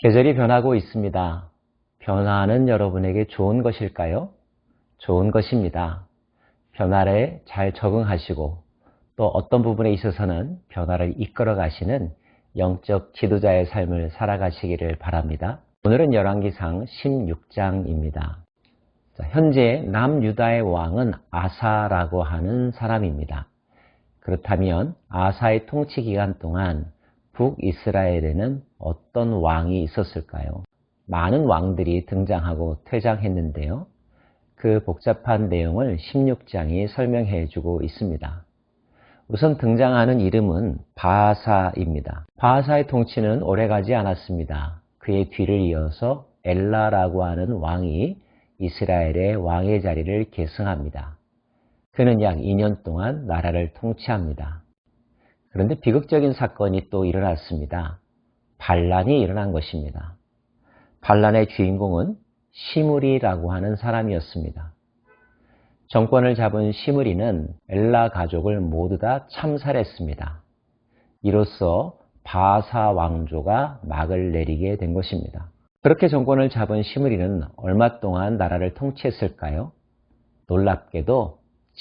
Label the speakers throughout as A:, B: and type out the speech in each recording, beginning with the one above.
A: 계절이 변하고 있습니다. 변화는 여러분에게 좋은 것일까요? 좋은 것입니다. 변화에 잘 적응하시고 또 어떤 부분에 있어서는 변화를 이끌어 가시는 영적 지도자의 삶을 살아가시기를 바랍니다. 오늘은 열왕기상 16장입니다. 현재 남유다의 왕은 아사라고 하는 사람입니다. 그렇다면 아사의 통치 기간 동안 북이스라엘에는 어떤 왕이 있었을까요? 많은 왕들이 등장하고 퇴장했는데요. 그 복잡한 내용을 16장이 설명해 주고 있습니다. 우선 등장하는 이름은 바아사입니다. 바아사의 통치는 오래가지 않았습니다. 그의 뒤를 이어서 엘라라고 하는 왕이 이스라엘의 왕의 자리를 계승합니다. 그는 약 2년 동안 나라를 통치합니다. 그런데 비극적인 사건이 또 일어났습니다. 반란이 일어난 것입니다. 반란의 주인공은 시므리라고 하는 사람이었습니다. 정권을 잡은 시므리는 엘라 가족을 모두 다 참살했습니다. 이로써 바아사 왕조가 막을 내리게 된 것입니다. 그렇게 정권을 잡은 시므리는 얼마 동안 나라를 통치했을까요? 놀랍게도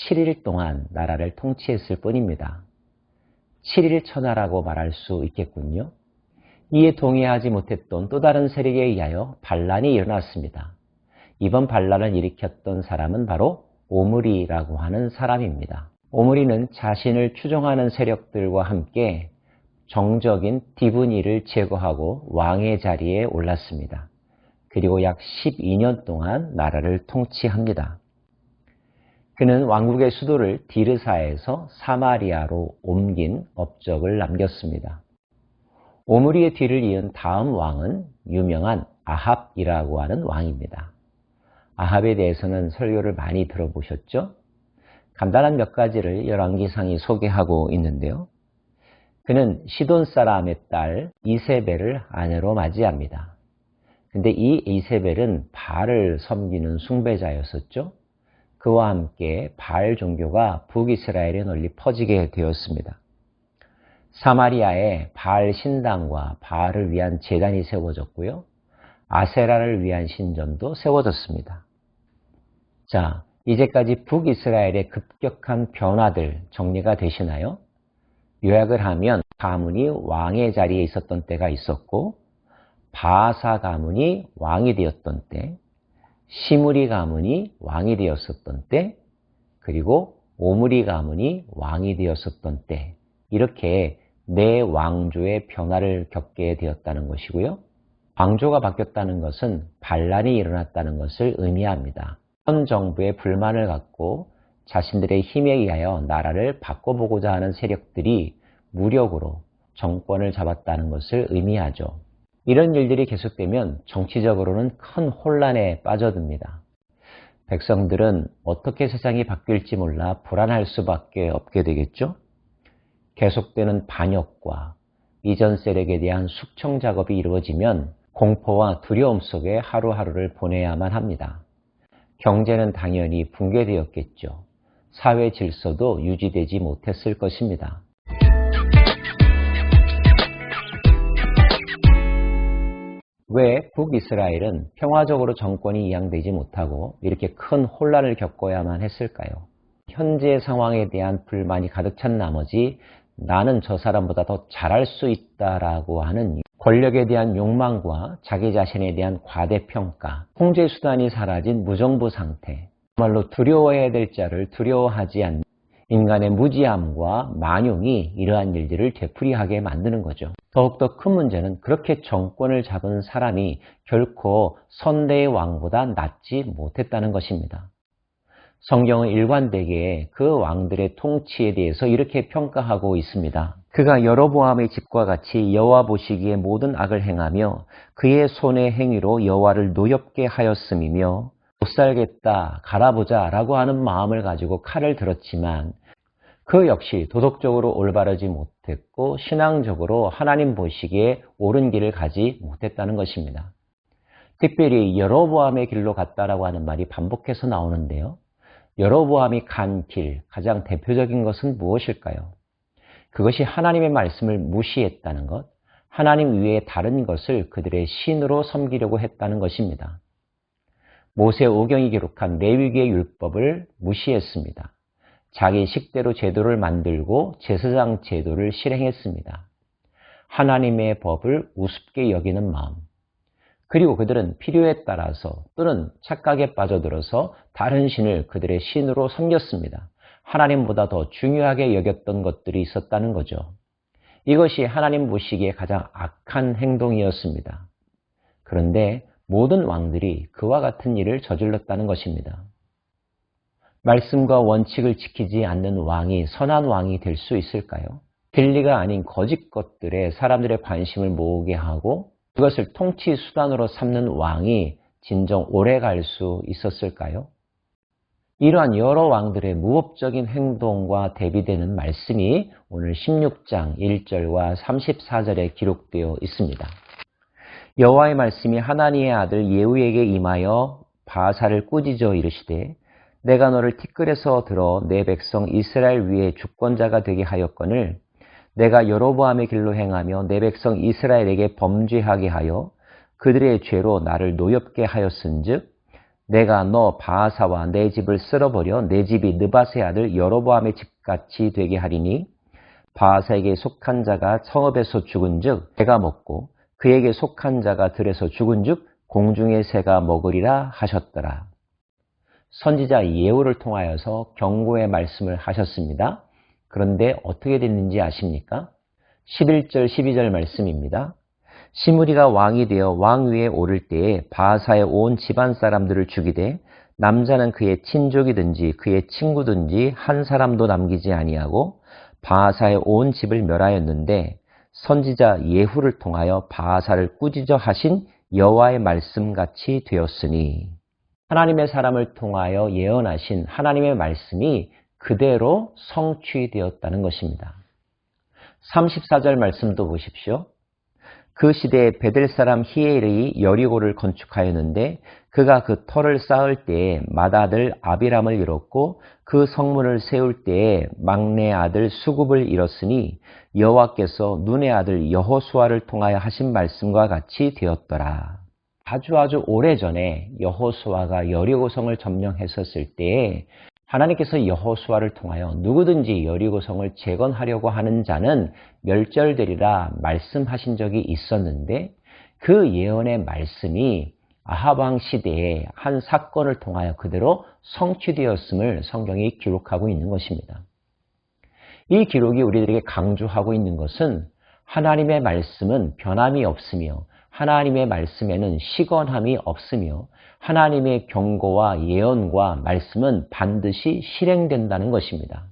A: 7일 동안 나라를 통치했을 뿐입니다. 7일 천하라고 말할 수 있겠군요. 이에 동의하지 못했던 또 다른 세력에 의하여 반란이 일어났습니다. 이번 반란을 일으켰던 사람은 바로 오므리라고 하는 사람입니다. 오므리는 자신을 추종하는 세력들과 함께 정적인 디브니를 제거하고 왕의 자리에 올랐습니다. 그리고 약 12년 동안 나라를 통치합니다. 그는 왕국의 수도를 디르사에서 사마리아로 옮긴 업적을 남겼습니다. 오므리의 뒤를 이은 다음 왕은 유명한 아합이라고 하는 왕입니다. 아합에 대해서는 설교를 많이 들어보셨죠? 간단한 몇 가지를 열왕기상이 소개하고 있는데요. 그는 시돈 사람의 딸 이세벨을 아내로 맞이합니다. 근데 이 이세벨은 바알을 섬기는 숭배자였었죠. 그와 함께 바알 종교가 북이스라엘에 널리 퍼지게 되었습니다. 사마리아에 바알 신당과 바알을 위한 제단이 세워졌고요. 아세라를 위한 신전도 세워졌습니다. 자, 이제까지 북이스라엘의 급격한 변화들 정리가 되시나요? 요약을 하면 가문이 왕의 자리에 있었던 때가 있었고, 바아사 가문이 왕이 되었던 때, 시므리 가문이 왕이 되었었던 때, 그리고 오므리 가문이 왕이 되었었던 때, 이렇게 네 왕조의 변화를 겪게 되었다는 것이고요. 왕조가 바뀌었다는 것은 반란이 일어났다는 것을 의미합니다. 현 정부의 불만을 갖고 자신들의 힘에 의하여 나라를 바꿔보고자 하는 세력들이 무력으로 정권을 잡았다는 것을 의미하죠. 이런 일들이 계속되면 정치적으로는 큰 혼란에 빠져듭니다. 백성들은 어떻게 세상이 바뀔지 몰라 불안할 수밖에 없게 되겠죠? 계속되는 반역과 이전 세력에 대한 숙청 작업이 이루어지면 공포와 두려움 속에 하루하루를 보내야만 합니다. 경제는 당연히 붕괴되었겠죠. 사회 질서도 유지되지 못했을 것입니다. 왜 북이스라엘은 평화적으로 정권이 이양되지 못하고 이렇게 큰 혼란을 겪어야만 했을까요? 현재 상황에 대한 불만이 가득 찬 나머지 나는 저 사람보다 더 잘할 수 있다라고 하는 권력에 대한 욕망과 자기 자신에 대한 과대평가, 통제 수단이 사라진 무정부 상태, 정말로 두려워해야 될 자를 두려워하지 않는 인간의 무지함과 만용이 이러한 일들을 되풀이하게 만드는 거죠. 더욱더 큰 문제는 그렇게 정권을 잡은 사람이 결코 선대의 왕보다 낫지 못했다는 것입니다. 성경은 일관되게 그 왕들의 통치에 대해서 이렇게 평가하고 있습니다. 그가 여로보암의 집과 같이 여호와 보시기에 모든 악을 행하며 그의 손의 행위로 여호와를 노엽게 하였음이며 못살겠다 갈아보자 라고 하는 마음을 가지고 칼을 들었지만 그 역시 도덕적으로 올바르지 못했고 신앙적으로 하나님 보시기에 옳은 길을 가지 못했다는 것입니다. 특별히 여로보암의 길로 갔다라고 하는 말이 반복해서 나오는데요. 여로보암이 간 길, 가장 대표적인 것은 무엇일까요? 그것이 하나님의 말씀을 무시했다는 것, 하나님 외에 다른 것을 그들의 신으로 섬기려고 했다는 것입니다. 모세오경이 기록한 레위기의 율법을 무시했습니다. 자기 식대로 제도를 만들고 제사장 제도를 실행했습니다. 하나님의 법을 우습게 여기는 마음. 그리고 그들은 필요에 따라서 또는 착각에 빠져들어서 다른 신을 그들의 신으로 섬겼습니다. 하나님보다 더 중요하게 여겼던 것들이 있었다는 거죠. 이것이 하나님 보시기에 가장 악한 행동이었습니다. 그런데 모든 왕들이 그와 같은 일을 저질렀다는 것입니다. 말씀과 원칙을 지키지 않는 왕이 선한 왕이 될 수 있을까요? 진리가 아닌 거짓 것들에 사람들의 관심을 모으게 하고 그것을 통치 수단으로 삼는 왕이 진정 오래 갈 수 있었을까요? 이러한 여러 왕들의 무법적인 행동과 대비되는 말씀이 오늘 16장 1절과 34절에 기록되어 있습니다. 여호와의 말씀이 하나니의 아들 예후에게 임하여 바사를 꾸짖어 이르시되 내가 너를 티끌에서 들어 내 백성 이스라엘 위에 주권자가 되게 하였거늘 내가 여로보암의 길로 행하며 내 백성 이스라엘에게 범죄하게 하여 그들의 죄로 나를 노엽게 하였은즉 내가 너 바하사와 내 집을 쓸어버려 내 집이 느밧의 아들 여로보암의 집같이 되게 하리니 바하사에게 속한 자가 성읍에서 죽은즉 내가 먹고 그에게 속한 자가 들에서 죽은즉 공중의 새가 먹으리라 하셨더라. 선지자 예후를 통하여서 경고의 말씀을 하셨습니다. 그런데 어떻게 됐는지 아십니까? 11절 12절 말씀입니다. 시므리가 왕이 되어 왕 위에 오를 때에 바하사의 온 집안 사람들을 죽이되 남자는 그의 친족이든지 그의 친구든지 한 사람도 남기지 아니하고 바하사의 온 집을 멸하였는데 선지자 예후를 통하여 바하사를 꾸짖어 하신 여호와의 말씀같이 되었으니 하나님의 사람을 통하여 예언하신 하나님의 말씀이 그대로 성취되었다는 것입니다. 34절 말씀도 보십시오. 그 시대에 베델 사람 히엘이 여리고를 건축하였는데 그가 그 터를 쌓을 때에 맏아들 아비람을 잃었고 그 성문을 세울 때에 막내 아들 수굽을 잃었으니 여호와께서 눈의 아들 여호수아를 통하여 하신 말씀과 같이 되었더라. 아주 오래전에 여호수아가 여리고성을 점령했었을 때에 하나님께서 여호수아를 통하여 누구든지 여리고성을 재건하려고 하는 자는 멸절되리라 말씀하신 적이 있었는데 그 예언의 말씀이 아합 왕 시대에 한 사건을 통하여 그대로 성취되었음을 성경이 기록하고 있는 것입니다. 이 기록이 우리들에게 강조하고 있는 것은 하나님의 말씀은 변함이 없으며 하나님의 말씀에는 시건함이 없으며 하나님의 경고와 예언과 말씀은 반드시 실행된다는 것입니다.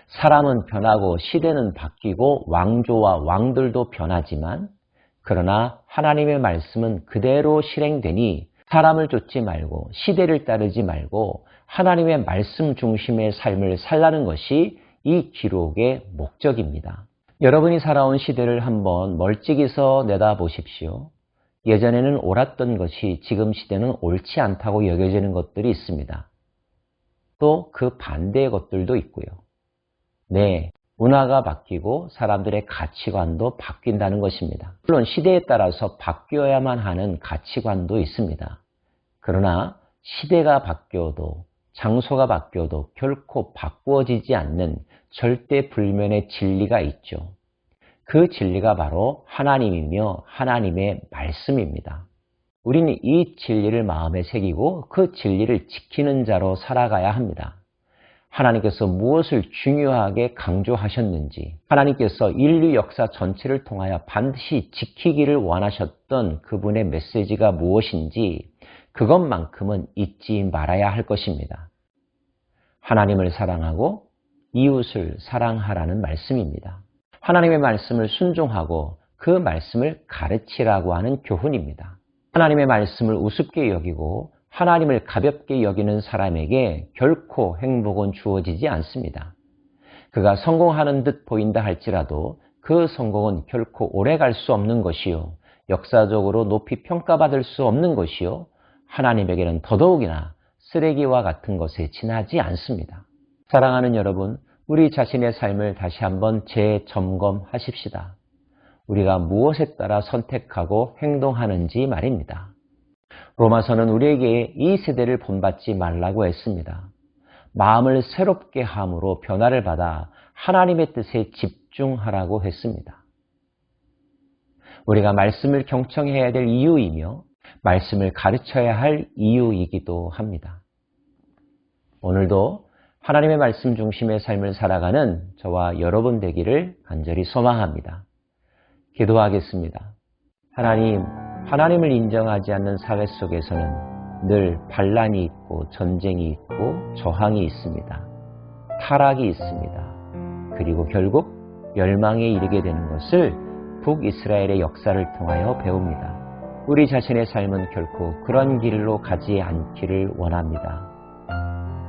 A: 사람은 변하고 시대는 바뀌고 왕조와 왕들도 변하지만 그러나 하나님의 말씀은 그대로 실행되니 사람을 쫓지 말고 시대를 따르지 말고 하나님의 말씀 중심의 삶을 살라는 것이 이 기록의 목적입니다. 여러분이 살아온 시대를 한번 멀찍이서 내다보십시오. 예전에는 옳았던 것이 지금 시대는 옳지 않다고 여겨지는 것들이 있습니다. 또 그 반대의 것들도 있고요. 네, 문화가 바뀌고 사람들의 가치관도 바뀐다는 것입니다. 물론 시대에 따라서 바뀌어야만 하는 가치관도 있습니다. 그러나 시대가 바뀌어도 장소가 바뀌어도 결코 바꾸어지지 않는 절대 불면의 진리가 있죠. 그 진리가 바로 하나님이며 하나님의 말씀입니다. 우리는 이 진리를 마음에 새기고 그 진리를 지키는 자로 살아가야 합니다. 하나님께서 무엇을 중요하게 강조하셨는지, 하나님께서 인류 역사 전체를 통하여 반드시 지키기를 원하셨던 그분의 메시지가 무엇인지 그것만큼은 잊지 말아야 할 것입니다. 하나님을 사랑하고 이웃을 사랑하라는 말씀입니다. 하나님의 말씀을 순종하고 그 말씀을 가르치라고 하는 교훈입니다. 하나님의 말씀을 우습게 여기고 하나님을 가볍게 여기는 사람에게 결코 행복은 주어지지 않습니다. 그가 성공하는 듯 보인다 할지라도 그 성공은 결코 오래 갈 수 없는 것이요, 역사적으로 높이 평가받을 수 없는 것이요, 하나님에게는 더더욱이나 쓰레기와 같은 것에 지나지 않습니다. 사랑하는 여러분, 우리 자신의 삶을 다시 한번 재점검하십시다. 우리가 무엇에 따라 선택하고 행동하는지 말입니다. 로마서는 우리에게 이 세대를 본받지 말라고 했습니다. 마음을 새롭게 함으로 변화를 받아 하나님의 뜻에 집중하라고 했습니다. 우리가 말씀을 경청해야 될 이유이며 말씀을 가르쳐야 할 이유이기도 합니다. 오늘도 하나님의 말씀 중심의 삶을 살아가는 저와 여러분 되기를 간절히 소망합니다. 기도하겠습니다. 하나님을 인정하지 않는 사회 속에서는 늘 반란이 있고 전쟁이 있고 저항이 있습니다. 타락이 있습니다. 그리고 결국 멸망에 이르게 되는 것을 북이스라엘의 역사를 통하여 배웁니다. 우리 자신의 삶은 결코 그런 길로 가지 않기를 원합니다.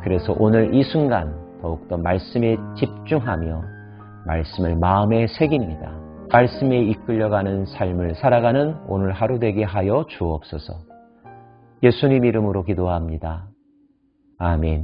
A: 그래서 오늘 이 순간 더욱더 말씀에 집중하며 말씀을 마음에 새깁니다. 말씀에 이끌려가는 삶을 살아가는 오늘 하루 되게 하여 주옵소서. 예수님 이름으로 기도합니다. 아멘.